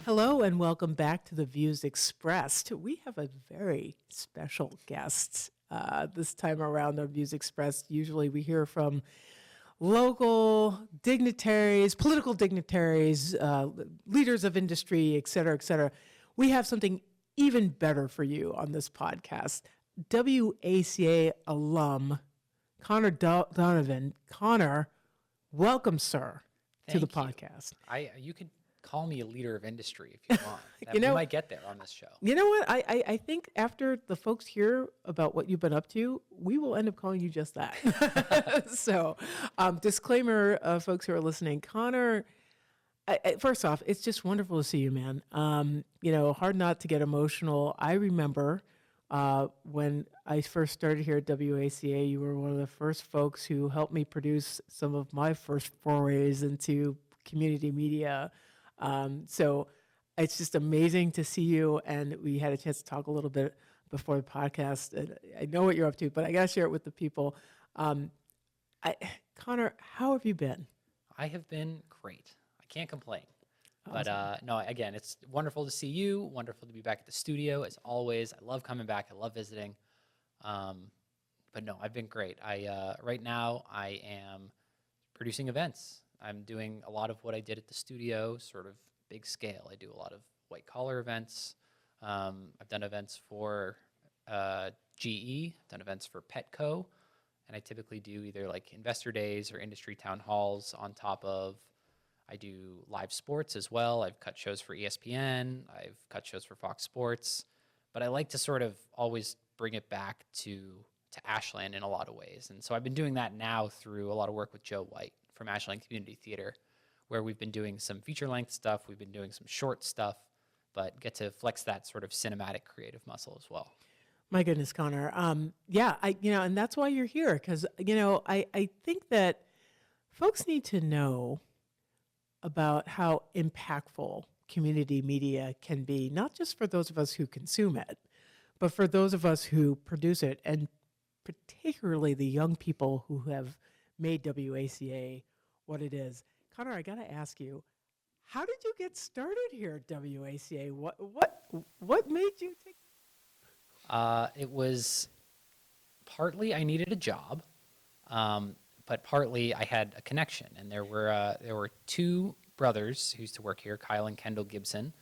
Hello and welcome back to the Views Expressed. We have a very special guest this time around on Views Expressed. Usually we hear from local dignitaries, political dignitaries, leaders of industry, et cetera, et cetera. We have something even better for you on this podcast. WACA alum Connor Donovan. Connor, welcome, sir, to the podcast. You could call me a leader of industry if you want. We might get there on this show. You know what? I think after the folks hear about what you've been up to, we will end up calling you just that. So, disclaimer, folks who are listening, Connor, first off, it's just wonderful to see you, man. Hard not to get emotional. I remember when I first started here at WACA, you were one of the first folks who helped me produce some of my first forays into community media. So it's just amazing to see you, and we had a chance to talk a little bit before the podcast. And I know what you're up to, but I got to share it with the people. Connor, how have you been? I have been great. I can't complain. Awesome. But no, again, it's wonderful to see you. Wonderful to be back at the studio as always. I love coming back. I love visiting. But no, I've been great. Right now I am producing events. I'm doing a lot of what I did at the studio, sort of big scale. I do a lot of white collar events. I've done events for GE, I've done events for Petco, and I typically do either like investor days or industry town halls on top of, I do live sports as well. I've cut shows for ESPN, I've cut shows for Fox Sports, but I like to sort of always bring it back to Ashland in a lot of ways. And so I've been doing that now through a lot of work with Joe White from Ashland Community Theater, where we've been doing some feature-length stuff, we've been doing some short stuff, but get to flex that sort of cinematic creative muscle as well. My goodness, Connor. And that's why you're here, because, I think that folks need to know about how impactful community media can be, not just for those of us who consume it, but for those of us who produce it, and particularly the young people who have made WACA what it is. Connor, I got to ask you, how did you get started here at WACA? What made you take? It was partly I needed a job, but partly I had a connection, and there were two brothers who used to work here, Kyle and Kendall Gibson,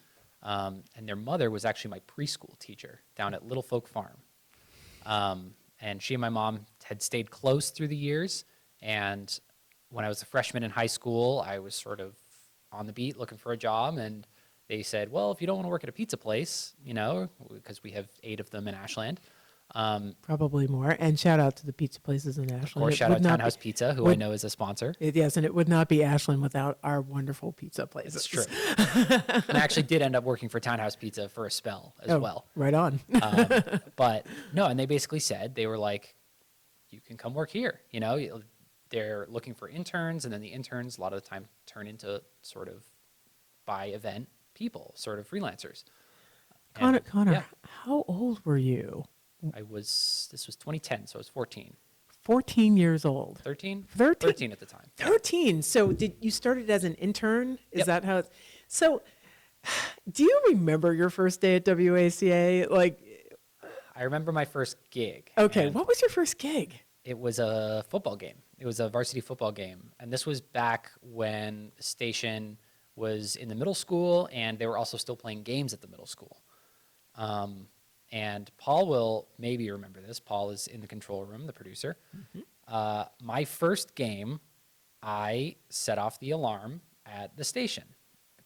and their mother was actually my preschool teacher down at Little Folk Farm, and she and my mom had stayed close through the years. And when I was a freshman in high school, I was sort of on the beat looking for a job, and they said, well, if you don't want to work at a pizza place, because we have 8 of them in Ashland. Probably more. And shout out to the pizza places in Ashland. Of course, shout out Townhouse Pizza, who I know is a sponsor. Yes, and it would not be Ashland without our wonderful pizza places. That's true. And I actually did end up working for Townhouse Pizza for a spell as well. Right on. But no, and they basically said, they were like, you can come work here, They're looking for interns, and then the interns a lot of the time turn into sort of by event people, sort of freelancers. Connor, yeah. How old were you? This was 2010, so I was 14. 14 years old. 13? 13? 13 at the time. 13. So you started as an intern? Is Yep. that how it's... So do you remember your first day at WACA? I remember my first gig. Okay, and what was your first gig? It was a football game. It was a varsity football game. And this was back when the station was in the middle school, and they were also still playing games at the middle school. And Paul will maybe remember this. Paul is in the control room, the producer. Mm-hmm. My first game, I set off the alarm at the station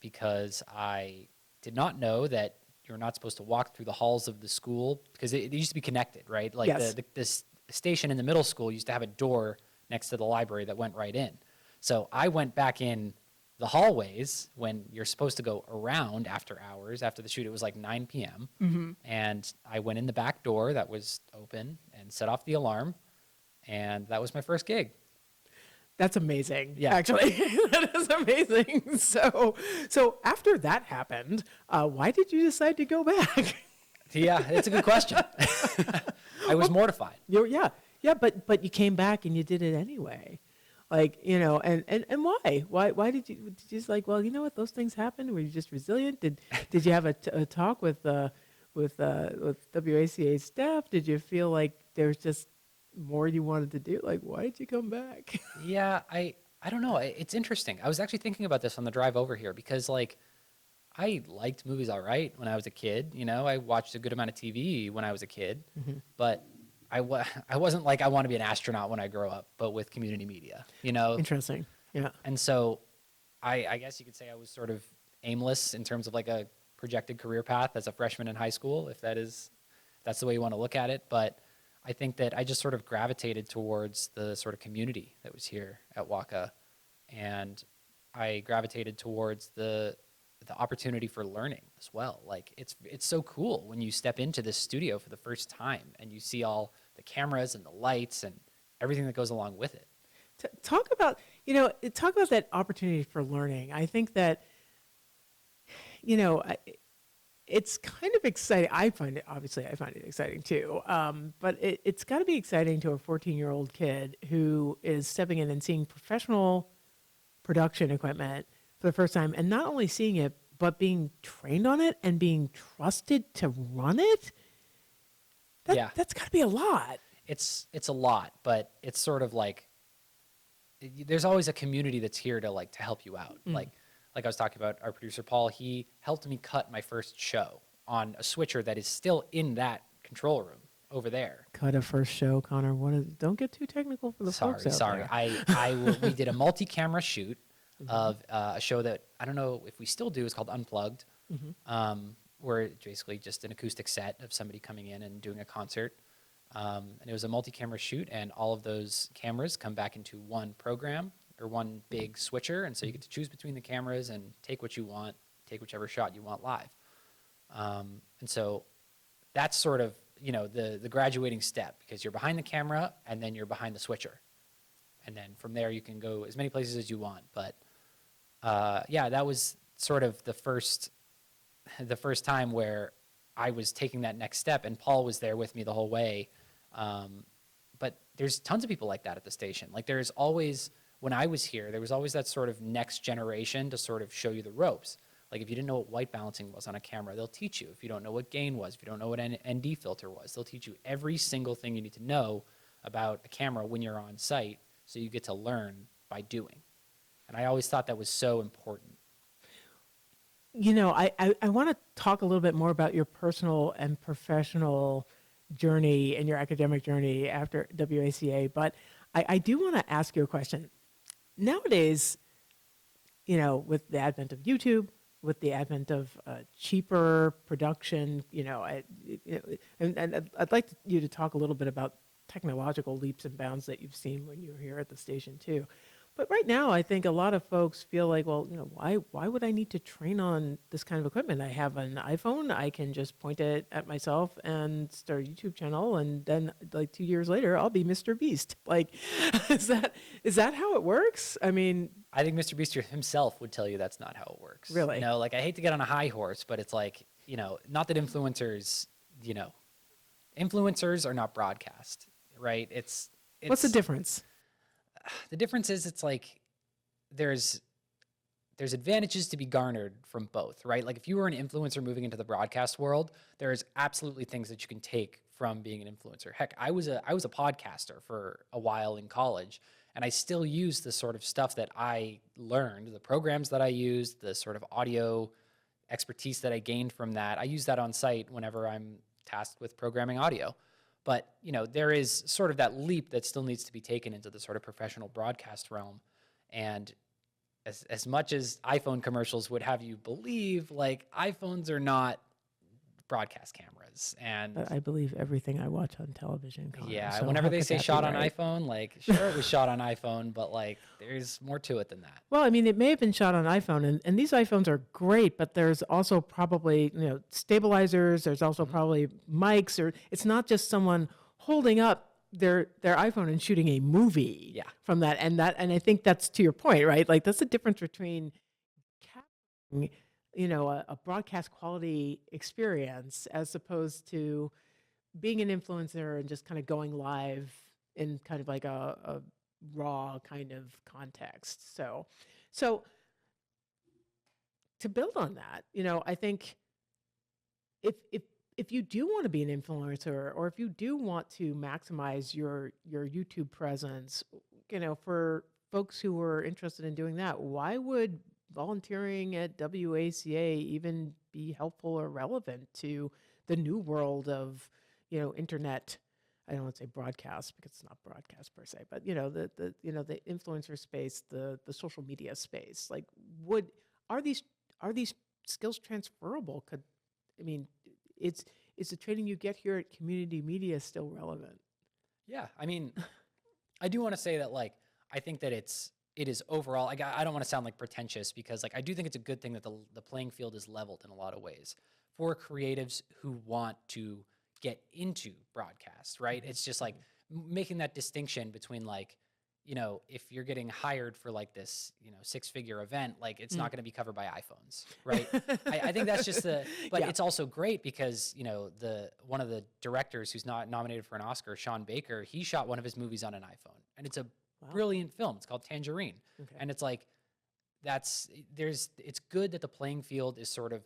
because I did not know that you're not supposed to walk through the halls of the school, because it used to be connected, right? Like yes. This station in the middle school used to have a door next to the library that went right in. So I went back in the hallways when you're supposed to go around after hours. After the shoot, it was like 9 p.m. Mm-hmm. And I went in the back door that was open and set off the alarm. And that was my first gig. That's amazing. Yeah. Actually, that is amazing. So after that happened, why did you decide to go back? Yeah, it's a good question. I was mortified. Yeah, but you came back and you did it anyway. Like, you know, and why? Why did you just like, well, you know what, those things happen? Were you just resilient? Did you have a talk with WACA staff? Did you feel like there's just more you wanted to do? Like, why did you come back? Yeah, I don't know. It's interesting. I was actually thinking about this on the drive over here because like I liked movies all right when I was a kid. You know, I watched a good amount of TV when I was a kid, but I wasn't like I want to be an astronaut when I grow up, but with community media, you know. Interesting. Yeah. And so I guess you could say I was sort of aimless in terms of like a projected career path as a freshman in high school, if that's the way you want to look at it. But I think that I just sort of gravitated towards the sort of community that was here at WACA, and I gravitated towards the opportunity for learning as well. Like it's so cool when you step into this studio for the first time and you see all the cameras and the lights and everything that goes along with it. Talk about, talk about that opportunity for learning. I think that, it's kind of exciting. I find it exciting too. But it's got to be exciting to a 14-year-old kid who is stepping in and seeing professional production equipment for the first time, and not only seeing it, but being trained on it and being trusted to run it. That's got to be a lot. It's a lot, but it's sort of like there's always a community that's here to help you out. Like I was talking about our producer Paul, he helped me cut my first show on a switcher that is still in that control room over there. Cut a first show, Connor. Don't get too technical for the folks out there. We did a multi-camera shoot of a show that I don't know if we still do. It's called Unplugged, where it's basically just an acoustic set of somebody coming in and doing a concert. And it was a multi-camera shoot, and all of those cameras come back into one program or one big switcher, and so you get to choose between the cameras and take what you want, take whichever shot you want live. And so that's sort of the graduating step, because you're behind the camera and then you're behind the switcher, and then from there you can go as many places as you want. But that was sort of the first time where I was taking that next step, and Paul was there with me the whole way. But there's tons of people like that at the station. Like there's always, when I was here, there was always that sort of next generation to sort of show you the ropes. Like if you didn't know what white balancing was on a camera, they'll teach you. If you don't know what gain was, if you don't know what an ND filter was, they'll teach you every single thing you need to know about a camera when you're on site, so you get to learn by doing. And I always thought that was so important. I want to talk a little bit more about your personal and professional journey and your academic journey after WACA, but I do want to ask you a question. Nowadays, with the advent of YouTube, with the advent of cheaper production, and I'd like you to talk a little bit about technological leaps and bounds that you've seen when you were here at the station too. But right now, I think a lot of folks feel like, well, why would I need to train on this kind of equipment? I have an iPhone. I can just point it at myself and start a YouTube channel, and then like 2 years later, I'll be Mr. Beast. Like, is that how it works? I mean, I think Mr. Beast himself would tell you that's not how it works. Really? Like I hate to get on a high horse, but it's like, not that influencers are not broadcast, right? It's what's the difference? The difference is it's like there's advantages to be garnered from both, right? Like if you were an influencer moving into the broadcast world, there's absolutely things that you can take from being an influencer. Heck, I was a podcaster for a while in college, and I still use the sort of stuff that I learned, the programs that I used, the sort of audio expertise that I gained from that. I use that on site whenever I'm tasked with programming audio. But, there is sort of that leap that still needs to be taken into the sort of professional broadcast realm. And as much as iPhone commercials would have you believe, like, iPhones are not broadcast cameras. And I believe everything I watch on television. Connor, yeah, so whenever they say shot on right? iPhone, like, sure, it was shot on iPhone, but, like, there's more to it than that. Well, I mean, it may have been shot on iPhone, and these iPhones are great, but there's also probably, stabilizers. There's also probably mics, or it's not just someone holding up their iPhone and shooting a movie from that. And I think that's to your point, right? Like that's the difference between capturing, a broadcast quality experience as opposed to being an influencer and just kind of going live in kind of like a raw kind of context. So to build on that, I think if you do want to be an influencer, or if you do want to maximize your YouTube presence, for folks who are interested in doing that, why would volunteering at WACA even be helpful or relevant to the new world of, internet? I don't want to say broadcast because it's not broadcast per se, but the influencer space, the social media space. Like, are these skills transferable? I mean, is the training you get here at community media still relevant? Yeah, I mean, I do want to say that, like, I think that it is overall, I don't want to sound like pretentious, because like I do think it's a good thing that the playing field is leveled in a lot of ways for creatives who want to get into broadcast, right? It's just like making that distinction between, like, if you're getting hired for like this, 6-figure event, like it's not going to be covered by iPhones, right? I think that's just but Yeah. it's also great because, one of the directors who's not nominated for an Oscar, Sean Baker, he shot one of his movies on an iPhone, and it's a brilliant film. It's called Tangerine. Okay. And it's like, it's good that the playing field is sort of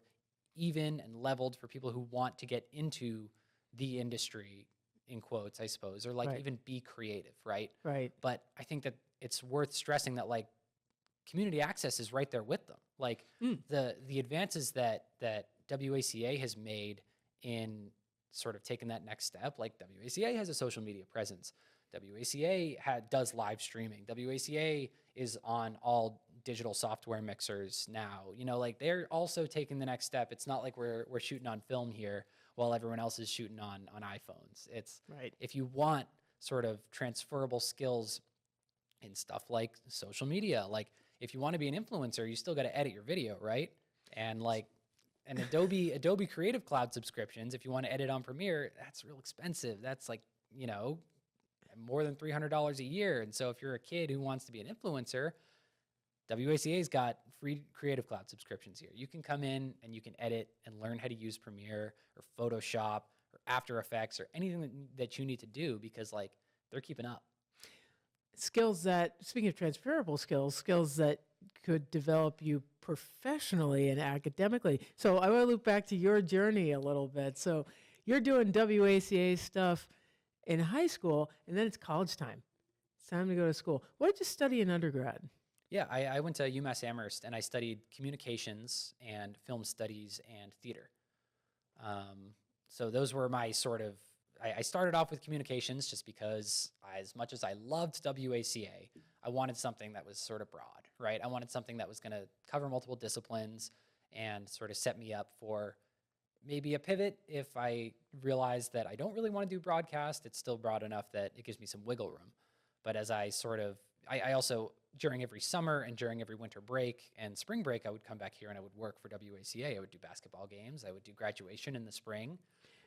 even and leveled for people who want to get into the industry, in quotes, I suppose, or like Right. even be creative, right? Right. But I think that it's worth stressing that, like, community access is right there with them. Like the advances that WACA has made in sort of taking that next step, like WACA has a social media presence. WACA does live streaming. WACA is on all digital software mixers now. Like, they're also taking the next step. It's not like we're shooting on film here while everyone else is shooting on iPhones. It's Right. if you want sort of transferable skills in stuff like social media, like if you want to be an influencer, you still got to edit your video, right? And like an Adobe Creative Cloud subscriptions, if you want to edit on Premiere, that's real expensive. That's like, more than $300 a year. And so if you're a kid who wants to be an influencer, WACA's got free Creative Cloud subscriptions here. You can come in and you can edit and learn how to use Premiere or Photoshop or After Effects or anything that you need to do, because like they're keeping up. Skills that, speaking of transferable skills that could develop you professionally and academically. So I want to loop back to your journey a little bit. So you're doing WACA stuff in high school, and then it's college time. It's time to go to school. What did you study in undergrad? Yeah, I went to UMass Amherst and I studied communications and film studies and theater. So those were my sort of, I started off with communications just because as much as I loved WACA, I wanted something that was sort of broad, right? I wanted something that was going to cover multiple disciplines and sort of set me up for maybe a pivot if I realized that I don't really want to do broadcast. It's still broad enough that it gives me some wiggle room. But as I sort of, I also, during every summer and during every winter break and spring break, I would come back here and I would work for WACA. I would do basketball games. I would do graduation in the spring.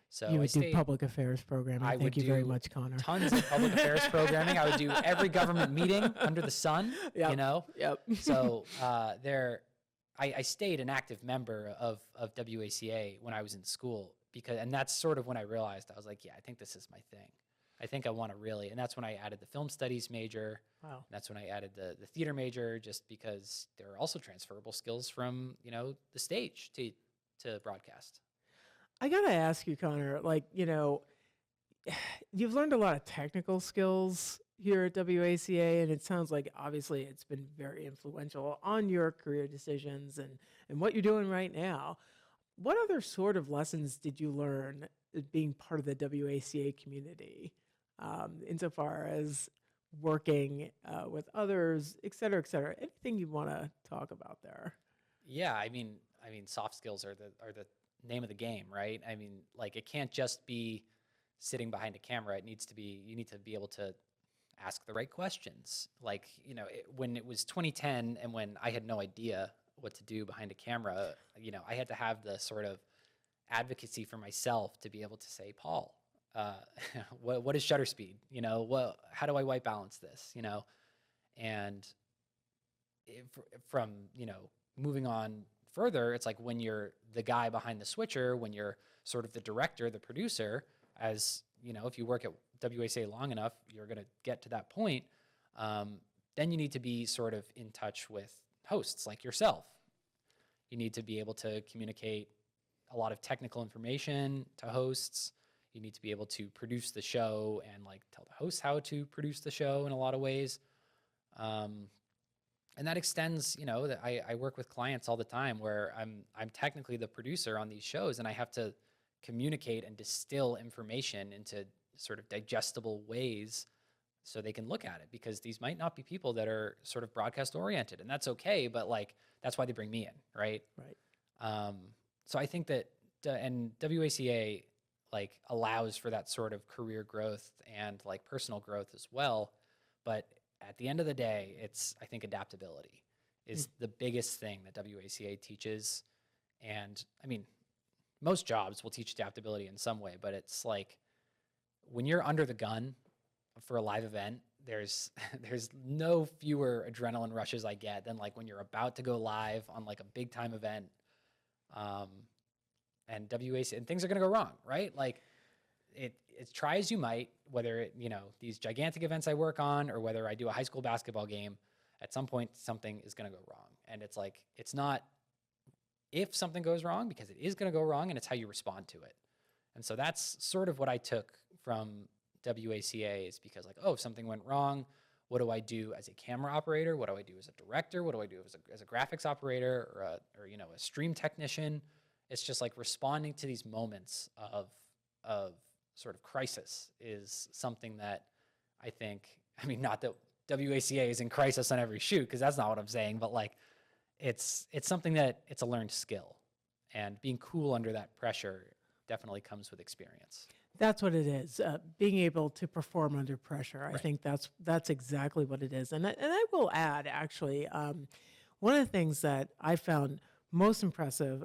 So You I would do stayed, public affairs programming. I would Thank you very do much, Connor. tons of public affairs programming. I would do every government meeting under the sun, Yep. Yep. So I stayed an active member of WACA when I was in school, and that's sort of when I realized, I was like, yeah, I think this is my thing. I think I want to really, and that's when I added the film studies major. Wow. That's when I added the theater major, just because there are also transferable skills from, the stage to broadcast. I got to ask you, Connor, like, you've learned a lot of technical skills here at WACA, and it sounds like obviously it's been very influential on your career decisions and what you're doing right now. What other sort of lessons did you learn being part of the WACA community, insofar as working with others, et cetera, et cetera? Anything you want to talk about there? Yeah, I mean, soft skills are the name of the game, right? I mean, like, it can't just be sitting behind a camera. You need to be able to ask the right questions. Like, when it was 2010 and when I had no idea what to do behind a camera, I had to have the sort of advocacy for myself to be able to say, Paul, what is shutter speed? How do I white balance this? And from, moving on further, it's like when you're the guy behind the switcher, when you're sort of the director, the producer, as if you work at WACA long enough, you're going to get to that point. Then you need to be sort of in touch with hosts like yourself. You need to be able to communicate a lot of technical information to hosts. You need to be able to produce the show and like tell the hosts how to produce the show in a lot of ways. And that extends, you know, that I work with clients all the time where I'm technically the producer on these shows, and I have to communicate and distill information into sort of digestible ways so they can look at it, because these might not be people that are sort of broadcast oriented, and that's okay, but like that's why they bring me in, right? Right. So I think that and WACA like allows for that sort of career growth and like personal growth as well, but at the end of the day, it's, I think, adaptability is the biggest thing that WACA teaches. And I mean, most jobs will teach adaptability in some way, but it's like when you're under the gun for a live event, there's no fewer adrenaline rushes I get than like when you're about to go live on like a big time event. And WACA, and things are going to go wrong, right? Like it try as you might, whether it, you know, these gigantic events I work on or whether I do a high school basketball game, at some point something is going to go wrong. And it's like, it's not if something goes wrong, because it is going to go wrong, and it's how you respond to it. And so that's sort of what I took from WACA, is because like, oh, if something went wrong, what do I do as a camera operator? What do I do as a director? What do I do as a graphics operator or you know, a stream technician? It's just like responding to these moments of sort of crisis is something that I think, I mean, not that WACA is in crisis on every shoot, because that's not what I'm saying, but like it's something that it's a learned skill, and being cool under that pressure definitely comes with experience. That's what it is. Being able to perform under pressure. I think that's exactly what it is. And I will add, actually, one of the things that I found most impressive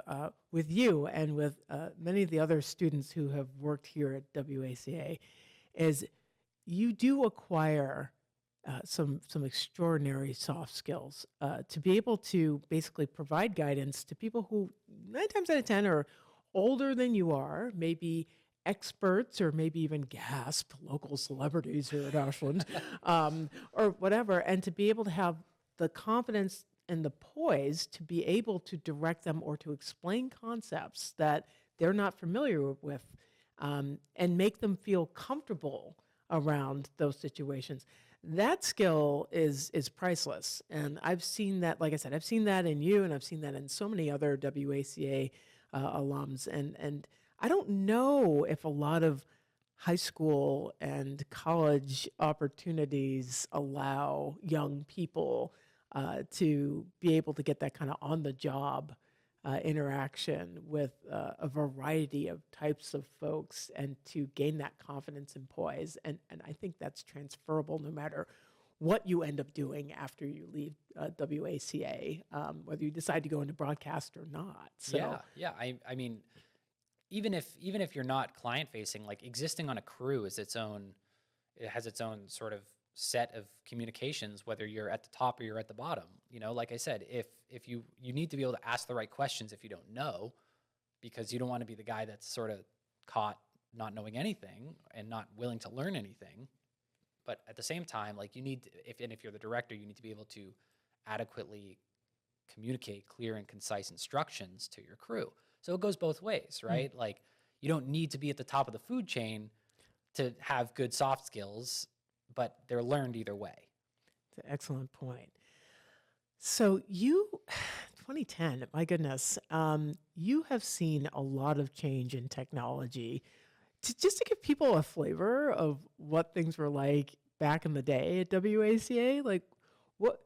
with you and with many of the other students who have worked here at WACA is you do acquire some extraordinary soft skills to be able to basically provide guidance to people who 9 times out of 10 are older than you are, maybe experts or maybe even gasp local celebrities here at Ashland or whatever, and to be able to have the confidence and the poise to be able to direct them or to explain concepts that they're not familiar with, and make them feel comfortable around those situations. That skill is priceless. And I've seen that, like I said, I've seen that in you, and I've seen that in so many other WACA alums. And I don't know if a lot of high school and college opportunities allow young people to be able to get that kind of on-the-job interaction with a variety of types of folks, and to gain that confidence and poise. And I think that's transferable no matter what you end up doing after you leave WACA, whether you decide to go into broadcast or not. So, Yeah. I mean, even if you're not client facing, like existing on a crew is it has its own sort of set of communications, whether you're at the top or you're at the bottom. You know, like I said, if you need to be able to ask the right questions if you don't know, because you don't want to be the guy that's sort of caught not knowing anything and not willing to learn anything. But at the same time, like you need, if you're the director, you need to be able to adequately communicate clear and concise instructions to your crew. So it goes both ways, right? Like you don't need to be at the top of the food chain to have good soft skills, but they're learned either way. it's an excellent point. So 2010, my goodness, you have seen a lot of change in technology. Just to give people a flavor of what things were like back in the day at WACA, like what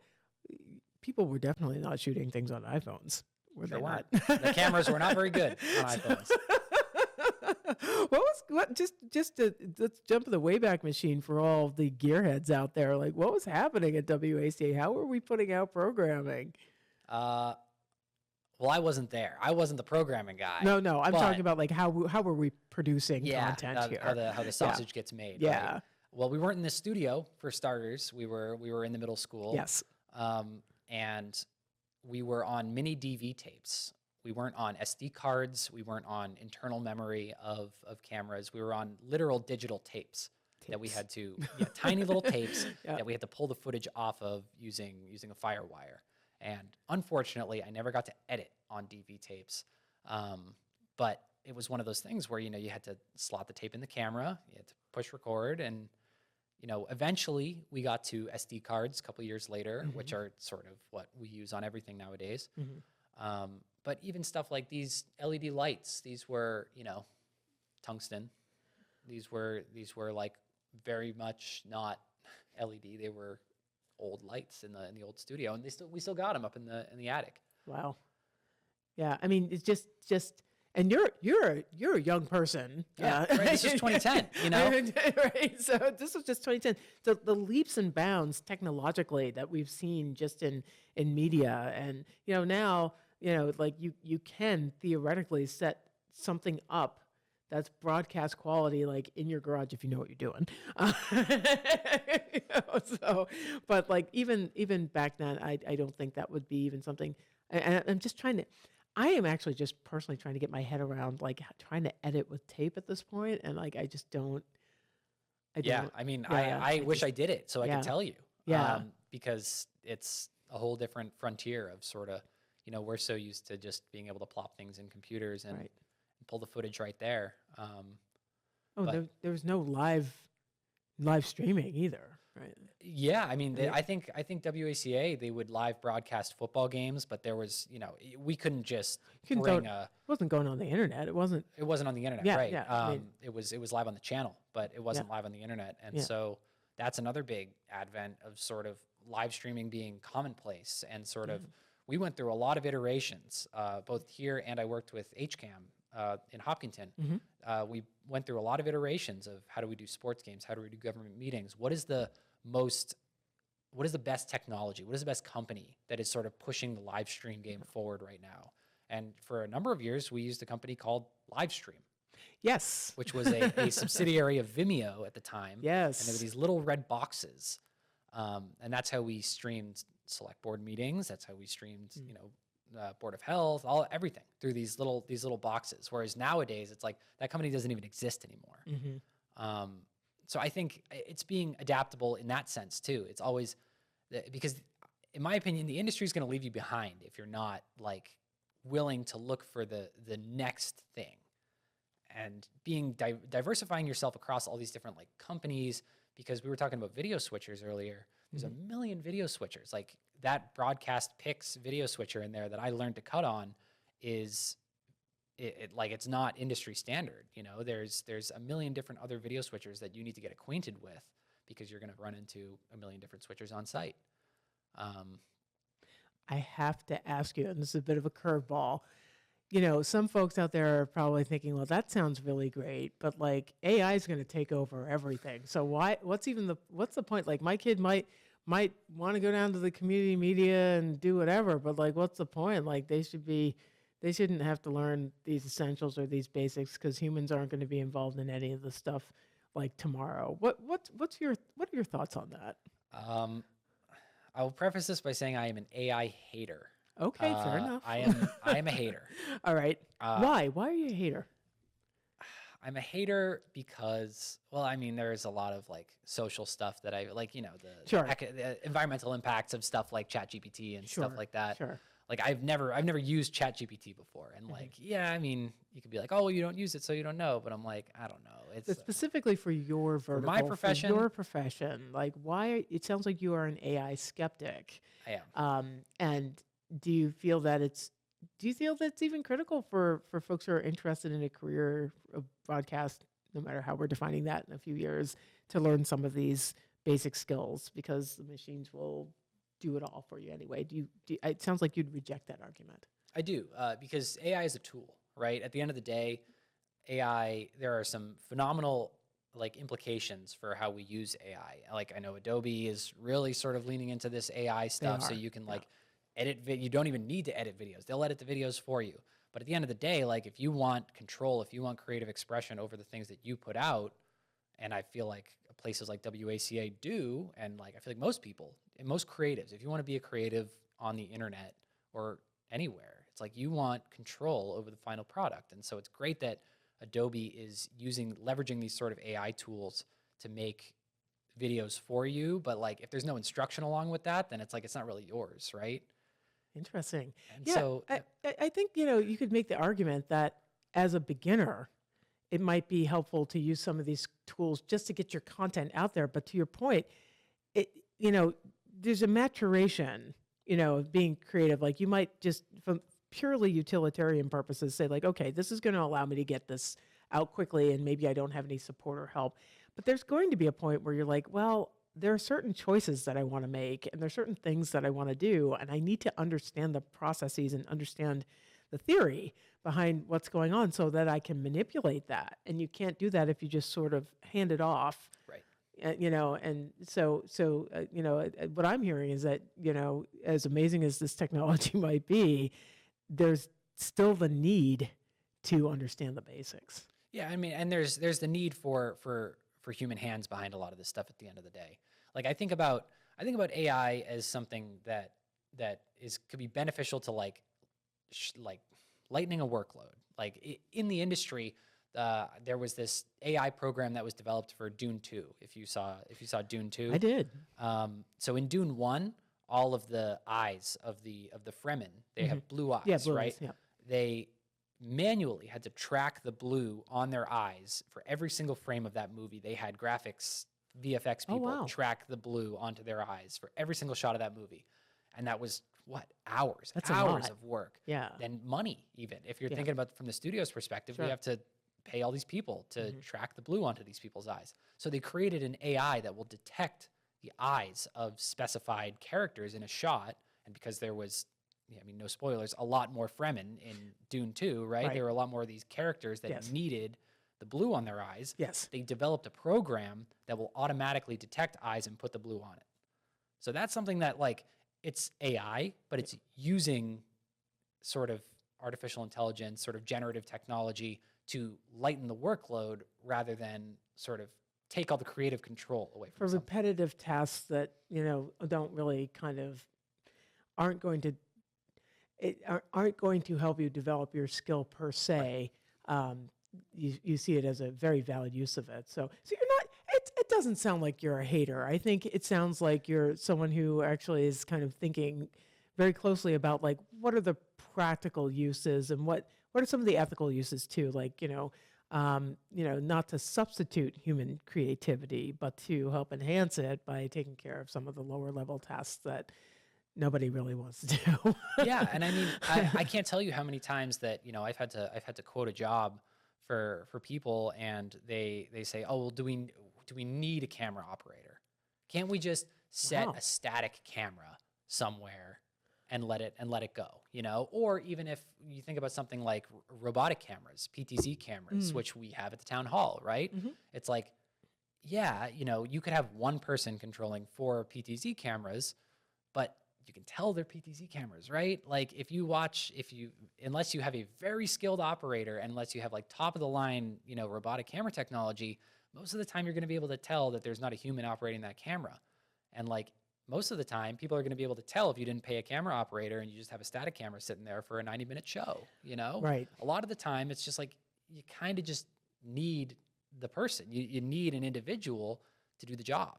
people were definitely not shooting things on iPhones, were Sure they weren't. not? The cameras were not very good on iPhones. Just to let's jump to the Wayback Machine for all the gearheads out there. Like, what was happening at WACA? How were we putting out programming? Well, I wasn't there. I wasn't the programming guy. No, I'm but talking about like how were we producing content here? How the sausage gets made. Yeah. Right? Well, we weren't in the studio for starters. We were in the middle school. Yes. And we were on mini DV tapes. We weren't on SD cards. We weren't on internal memory of cameras. We were on literal digital tapes. that we Tapes. had to, yeah, tiny little tapes Yeah. that we had to pull the footage off of using a fire wire. And unfortunately, I never got to edit on DV tapes. But it was one of those things where, you had to slot the tape in the camera, you had to push record, and eventually we got to SD cards a couple years later, which are sort of what we use on everything nowadays. But even stuff like these LED lights, these were, tungsten. These were like very much not LED. They were old lights in the old studio, and we still got them up in the attic. Wow. Yeah. I mean, it's just, and you're a young person. Yeah, right. This is 2010, Right. So this was just 2010. So the leaps and bounds technologically that we've seen just in media, and now like you can theoretically set something up that's broadcast quality, like in your garage if you know what you're doing. So, but like even back then, I don't think that would be even something. And I'm just I am actually just personally trying to get my head around like trying to edit with tape at this point, and like I just don't. Yeah, I mean, I wish I did it so I could tell you. Yeah. Because it's a whole different frontier of sort of, we're so used to just being able to plop things in computers and pull the footage right there. There was no live streaming either, right? Yeah, I mean, I think WACA, they would live broadcast football games, but there was, we couldn't just bring It wasn't going on the internet. It wasn't on the internet, Yeah, right? yeah, I mean- It was live on the channel, but it wasn't live on the internet, and so that's another big advent of sort of live streaming being commonplace, and sort of we went through a lot of iterations, both here and I worked with HCAM in Hopkinton. We went through a lot of iterations of how do we do sports games, how do we do government meetings, what is the best technology, what is the best company that is sort of pushing the live stream game forward right now. And for a number of years, we used a company called Livestream. Yes. Which was a subsidiary of Vimeo at the time. Yes. And there were these little red boxes. And that's how we streamed select board meetings. That's how we streamed, Board of Health, everything through these little boxes. Whereas nowadays, it's like that company doesn't even exist anymore. So I think it's being adaptable in that sense too. It's always because, in my opinion, the industry is going to leave you behind if you're not like willing to look for the next thing, and being diversifying yourself across all these different like companies. Because we were talking about video switchers earlier. There's a million video switchers. Like that broadcast picks video switcher in there that I learned to cut on is like it's not industry standard. There's a million different other video switchers that you need to get acquainted with because you're going to run into a million different switchers on site. I have to ask you, and this is a bit of a curveball. Some folks out there are probably thinking, well, that sounds really great, but like AI is going to take over everything. So what's the point? Like my kid might want to go down to the community media and do whatever, but like, what's the point? Like they shouldn't have to learn these essentials or these basics because humans aren't going to be involved in any of the stuff like tomorrow. What are your thoughts on that? I will preface this by saying I am an AI hater. Okay, fair enough. I am a hater. All right. Why? Why are you a hater? I'm a hater because, well, I mean, there's a lot of like social stuff that I like, the environmental impacts of stuff like ChatGPT and stuff like that. Sure. Like I've never used ChatGPT before, and like, yeah, I mean, you could be like, oh, well, you don't use it, so you don't know. But I'm like, I don't know. It's specifically for your vertical, my profession. For your profession, like, why? It sounds like you are an AI skeptic. I am. And do you feel that it's even critical for folks who are interested in a career of broadcast, no matter how we're defining that in a few years, to learn some of these basic skills because the machines will do it all for you anyway? It sounds like you'd reject that argument. I do, because AI is a tool, right? At the end of the day, AI, there are some phenomenal like implications for how we use AI. Like I know Adobe is really sort of leaning into this AI stuff, so you can like edit you don't even need to edit videos. They'll edit the videos for you. But at the end of the day, like if you want control, if you want creative expression over the things that you put out, and I feel like places like WACA do, and like I feel like most people, and most creatives, if you want to be a creative on the internet or anywhere, it's like you want control over the final product. And so it's great that Adobe is leveraging these sort of AI tools to make videos for you, but like if there's no instruction along with that, then it's like it's not really yours, right? Interesting. And Yeah, so I think, you could make the argument that as a beginner, it might be helpful to use some of these tools just to get your content out there. But to your point, it, you know, there's a maturation, of being creative. Like you might just from purely utilitarian purposes say like, okay, this is going to allow me to get this out quickly and maybe I don't have any support or help. But there's going to be a point where you're like, well, there are certain choices that I want to make and there's certain things that I want to do. And I need to understand the processes and understand the theory behind what's going on so that I can manipulate that. And you can't do that if you just sort of hand it off. right. And so, what I'm hearing is that, as amazing as this technology might be, there's still the need to understand the basics. Yeah, I mean, and there's the need for human hands behind a lot of this stuff at the end of the day. Like I think about AI as something that could be beneficial to like lightening a workload. Like in the industry, there was this AI program that was developed for Dune 2. If you saw Dune 2, I did. So in Dune 1, all of the eyes of the Fremen, they have blue eyes, Yeah, blue right? eyes, yeah. They manually had to track the blue on their eyes for every single frame of that movie. They had VFX people wow. track the blue onto their eyes for every single shot of that movie. And that was hours That's a hours lot. of work. Yeah. And money, even if you're Yeah. thinking about from the studio's perspective, we Sure. have to pay all these people to track the blue onto these people's eyes. So they created an AI that will detect the eyes of specified characters in a shot. And because there was, I mean, no spoilers, a lot more Fremen in Dune 2, right? Right. There were a lot more of these characters that Yes. needed the blue on their eyes. Yes. They developed a program that will automatically detect eyes and put the blue on it. So that's something that like, it's AI, but it's using sort of artificial intelligence, sort of generative technology to lighten the workload rather than sort of take all the creative control away For from something. repetitive tasks that, don't really kind of aren't going to help you develop your skill per se. You see it as a very valid use of it. So you're not. It doesn't sound like you're a hater. I think it sounds like you're someone who actually is kind of thinking very closely about like what are the practical uses and what are some of the ethical uses too. Like not to substitute human creativity, but to help enhance it by taking care of some of the lower level tasks that nobody really wants to do. Yeah, and I mean, I can't tell you how many times that I've had to quote a job for people, and they say, oh well, do we need a camera operator? Can't we just set Wow. a static camera somewhere and let it go? Or even if you think about something like robotic cameras, PTZ cameras, which we have at the town hall, right? It's like, yeah, you could have one person controlling 4 PTZ cameras, but you can tell they're PTZ cameras, right? Like unless you have a very skilled operator, unless you have like top of the line, robotic camera technology, most of the time you're going to be able to tell that there's not a human operating that camera. And like most of the time people are going to be able to tell if you didn't pay a camera operator and you just have a static camera sitting there for a 90-minute show, Right. A lot of the time it's just like, you kind of just need the person. You need an individual to do the job.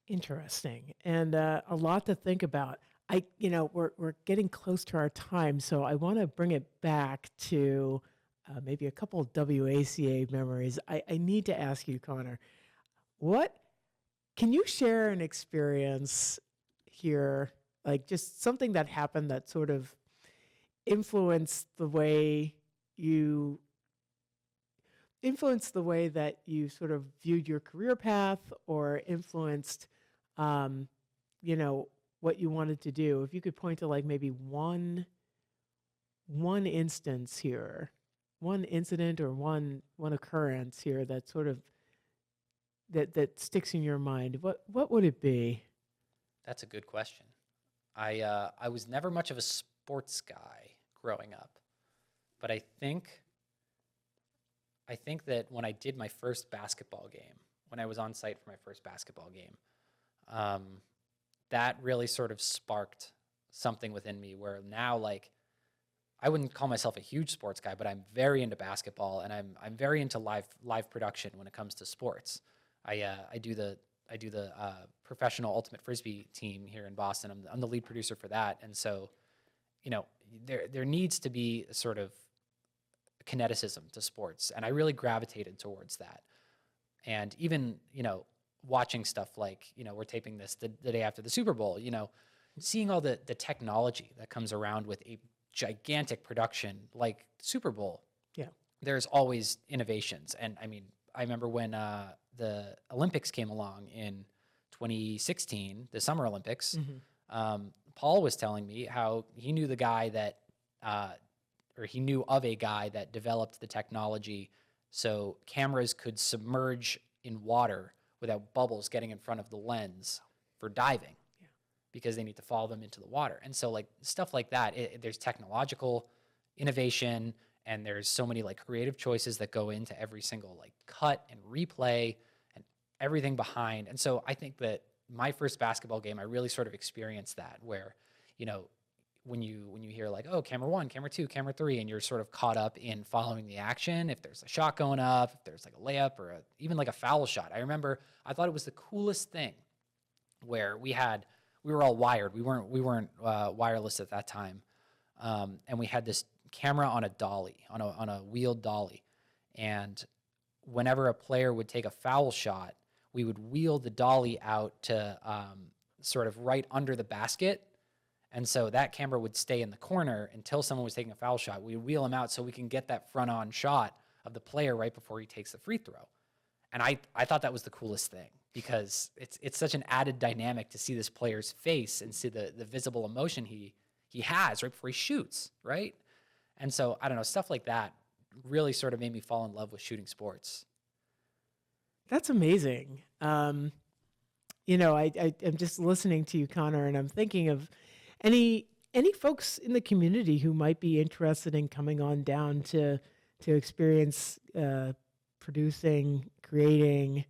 Interesting, and a lot to think about. We're getting close to our time, so I want to bring it back to maybe a couple of WACA memories. I need to ask you, Connor, can you share an experience here, like just something that happened that sort of influenced the way that you sort of viewed your career path or influenced what you wanted to do? If you could point to like maybe one instance here, one incident or one occurrence here that sort of that sticks in your mind, what would it be? That's a good question. I was never much of a sports guy growing up, but I think that when I did my first basketball game, when I was on site for my first basketball game, that really sort of sparked something within me where now, like, I wouldn't call myself a huge sports guy, but I'm very into basketball, and I'm very into live production when it comes to sports. I do the professional ultimate frisbee team here in Boston. I'm the lead producer for that, and so, you know, there needs to be a sort of kineticism to sports, and I really gravitated towards that. And even, you know, watching stuff like, you know, we're taping this the day after the Super Bowl, you know, seeing all the technology that comes around with a gigantic production like Super Bowl. Yeah. There's always innovations. And I mean, I remember when the Olympics came along in 2016, the Summer Olympics, Paul was telling me how he knew the guy that, or he knew of a guy that developed the technology so cameras could submerge in water without bubbles getting in front of the lens for diving, because they need to follow them into the water. And so like stuff like that, there's technological innovation, and there's so many like creative choices that go into every single like cut and replay and everything behind. And so I think that my first basketball game, I really sort of experienced that, where, you know, when you hear like, oh, camera 1, camera 2, camera 3, and you're sort of caught up in following the action, if there's a shot going up, if there's like a layup or even like a foul shot. I remember I thought it was the coolest thing where we were all wired. We weren't wireless at that time. And we had this camera on a dolly, on a wheeled dolly. And whenever a player would take a foul shot, we would wheel the dolly out to sort of right under the basket. And so that camera would stay in the corner until someone was taking a foul shot. We'd wheel him out so we can get that front-on shot of the player right before he takes the free throw. And I thought that was the coolest thing, because it's such an added dynamic to see this player's face and see the visible emotion he has right before he shoots, right? And so, I don't know, stuff like that really sort of made me fall in love with shooting sports. That's amazing. You know, I'm just listening to you, Connor, and I'm thinking of any folks in the community who might be interested in coming on down to experience producing, creating,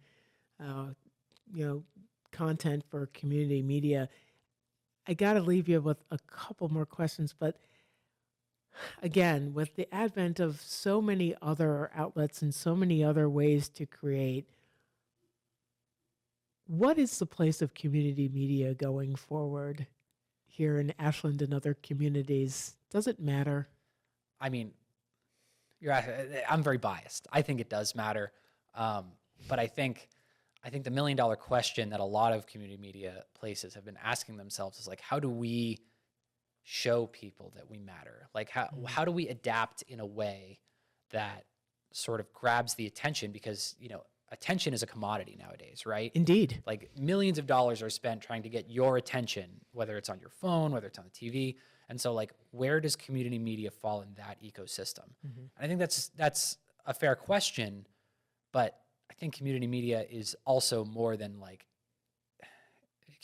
you know, content for community media. I got to leave you with a couple more questions, but again, with the advent of so many other outlets and so many other ways to create, what is the place of community media going forward here in Ashland and other communities? Does it matter? I mean, I'm very biased. I think it does matter. But I think the $1 million question that a lot of community media places have been asking themselves is like, how do we show people that we matter? Like, how do we adapt in a way that sort of grabs the attention? Because, you know, attention is a commodity nowadays, right? Indeed. Like millions of dollars are spent trying to get your attention, whether it's on your phone, whether it's on the TV. And so like, where does community media fall in that ecosystem? And I think that's a fair question, but I think community media is also more than like,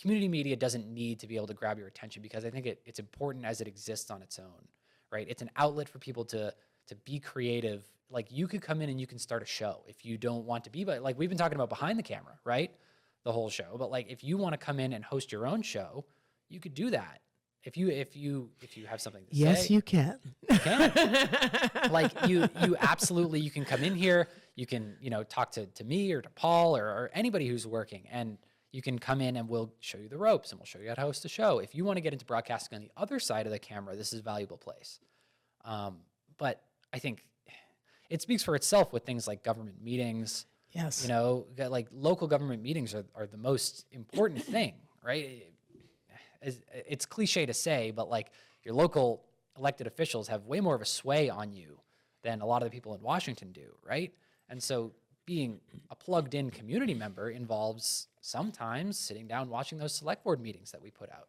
community media doesn't need to be able to grab your attention, because I think it's important as it exists on its own, right? It's an outlet for people to be creative. Like, you could come in and you can start a show if you don't want to be, but like we've been talking about behind the camera, right? The whole show. But like, if you want to come in and host your own show, you could do that. If you have something to say. Yes, you can. You can. Like you absolutely, you can come in here, you can, you know, talk to me or to Paul or anybody who's working, and you can come in and we'll show you the ropes and we'll show you how to host a show. If you want to get into broadcasting on the other side of the camera, this is a valuable place. But I think it speaks for itself with things like government meetings. Yes. You know, like local government meetings are the most important thing, right? It's cliche to say, but like your local elected officials have way more of a sway on you than a lot of the people in Washington do, right? And so being a plugged in community member involves sometimes sitting down watching those select board meetings that we put out.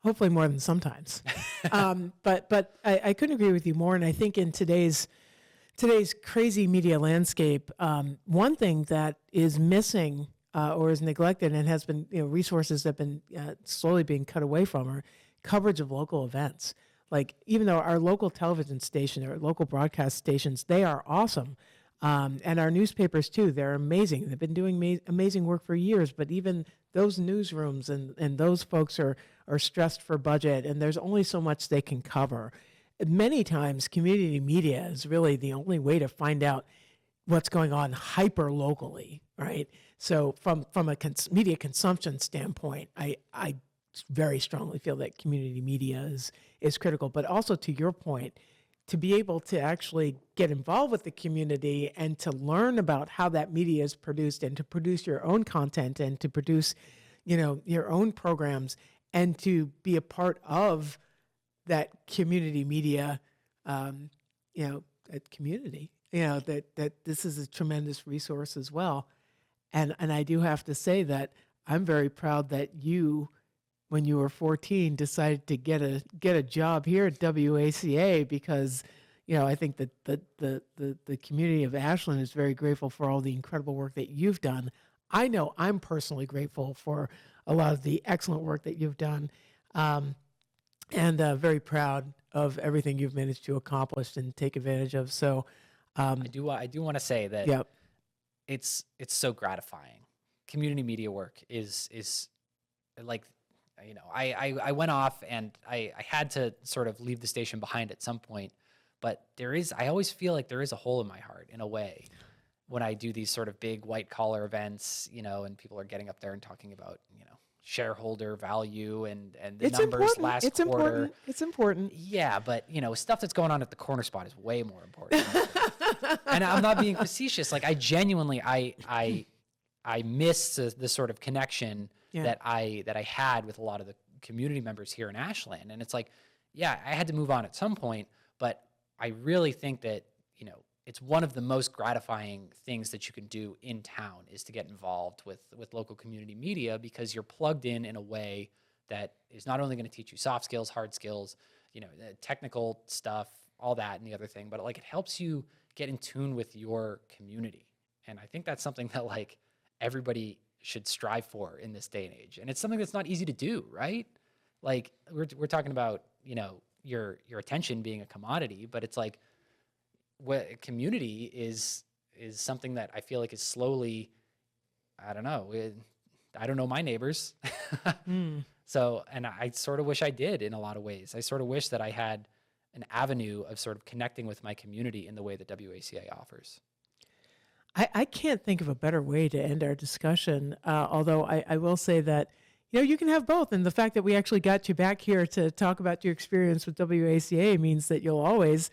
Hopefully more than sometimes. But I couldn't agree with you more. And I think in today's crazy media landscape, one thing that is missing or is neglected and has been, you know, resources that have been slowly being cut away from are coverage of local events. Like, even though our local television station or local broadcast stations, they are awesome. And our newspapers too, they're amazing. They've been doing amazing work for years, but even those newsrooms and those folks are stressed for budget, and there's only so much they can cover. many times community media is really the only way to find out what's going on hyper locally, right? So from a media consumption standpoint, I very strongly feel that community media is critical. But also to your point, to be able to actually get involved with the community and to learn about how that media is produced and to produce your own content and to produce, your own programs and to be a part of that community media, that community, that this is a tremendous resource as well. And I do have to say that I'm very proud that you, when you were 14, decided to get a job here at WACA because, I think that the community of Ashland is very grateful for all the incredible work that you've done. I know I'm personally grateful for a lot of the excellent work that you've done, and very proud of everything you've managed to accomplish and take advantage of. So, I do want to say that yep. it's so gratifying. Community media work is like, I went off and I had to sort of leave the station behind at some point, but I always feel like there is a hole in my heart in a way when I do these sort of big white collar events, and people are getting up there and talking about, shareholder value and the It's numbers important. last It's quarter. important. It's important. Yeah, but stuff that's going on at the corner spot is way more important. And I'm not being facetious. Like I genuinely, I miss the sort of connection that I had with a lot of the community members here in Ashland. And it's like, yeah, I had to move on at some point, but I really think that, it's one of the most gratifying things that you can do in town is to get involved with local community media because you're plugged in a way that is not only going to teach you soft skills, hard skills, technical stuff, all that and the other thing, but like it helps you get in tune with your community. And I think that's something that like everybody should strive for in this day and age. And it's something that's not easy to do, right? Like we're talking about, your attention being a commodity, but it's like what community is something that I feel like is slowly, I don't know my neighbors. So, and I sort of wish I did in a lot of ways. I sort of wish that I had an avenue of sort of connecting with my community in the way that WACA offers. I can't think of a better way to end our discussion, although I will say that, you can have both. And the fact that we actually got you back here to talk about your experience with WACA means that you'll always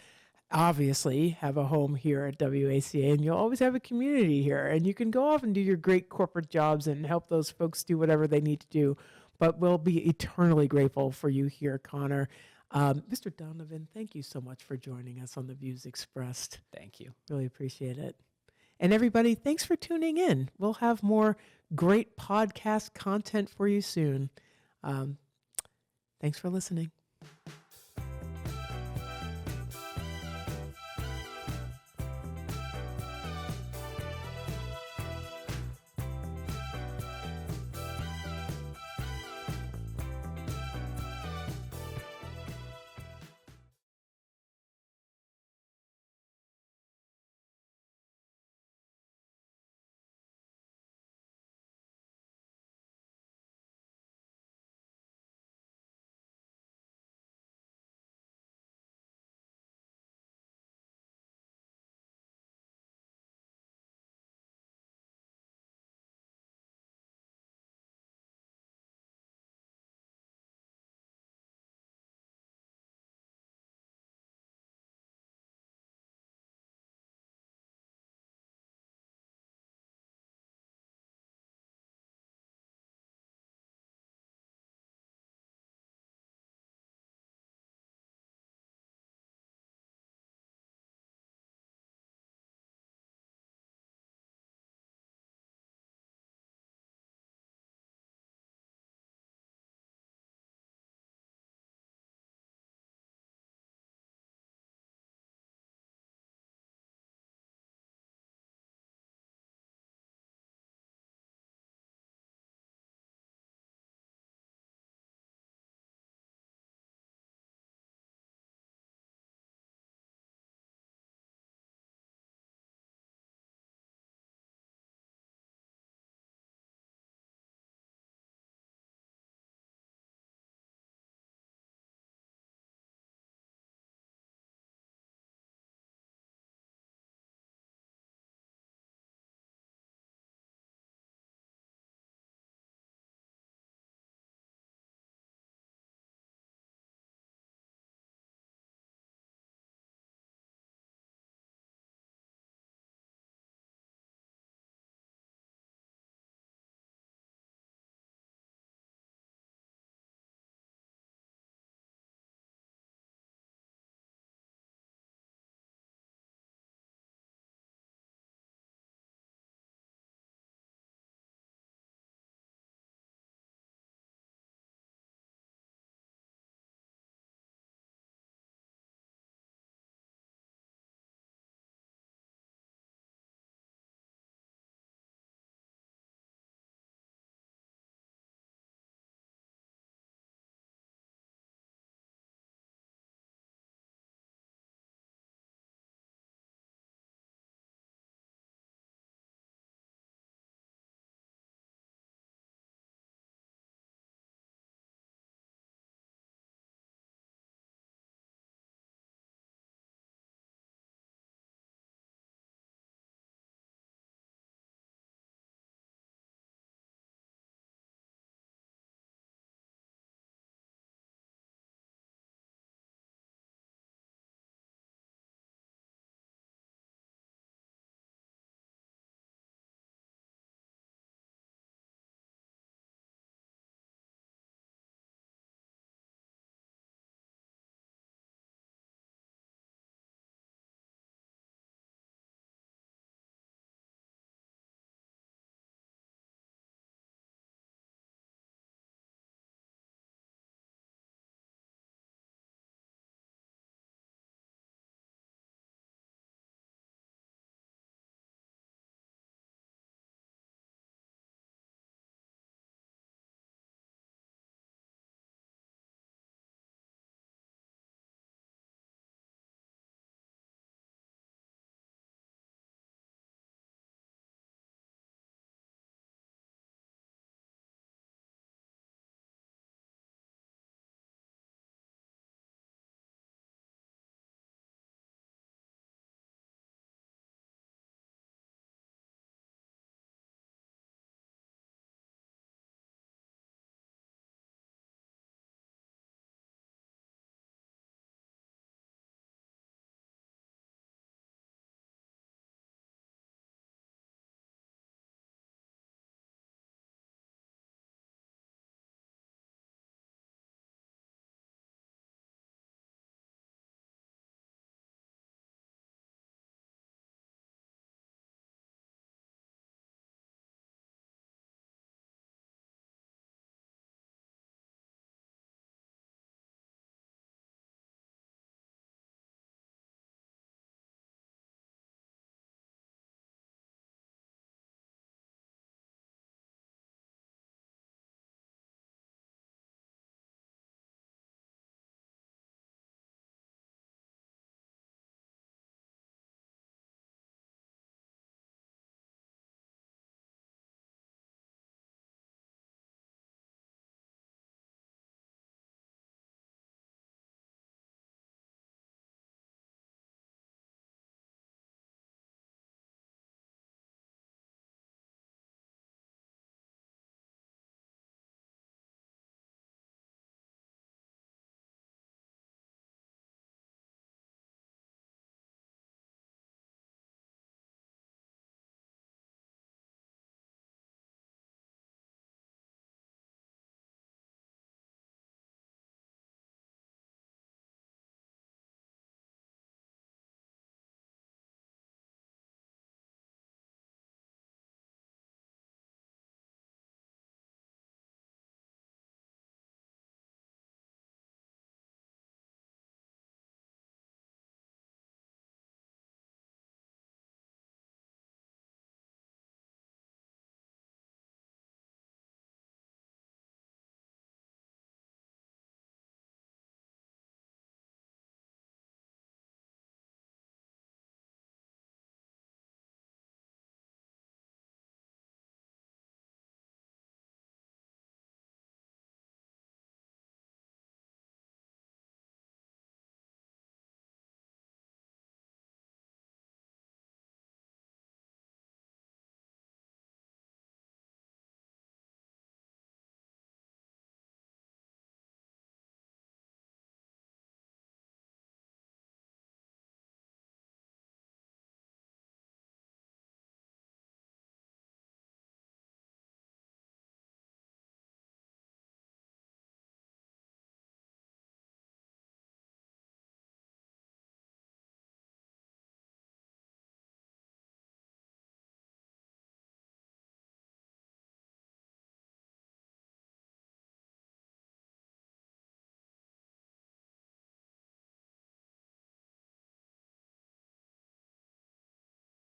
obviously have a home here at WACA and you'll always have a community here. And you can go off and do your great corporate jobs and help those folks do whatever they need to do. But we'll be eternally grateful for you here, Connor. Mr. Donovan, thank you so much for joining us on The Views Expressed. Thank you. Really appreciate it. And everybody, thanks for tuning in. We'll have more great podcast content for you soon. Thanks for listening.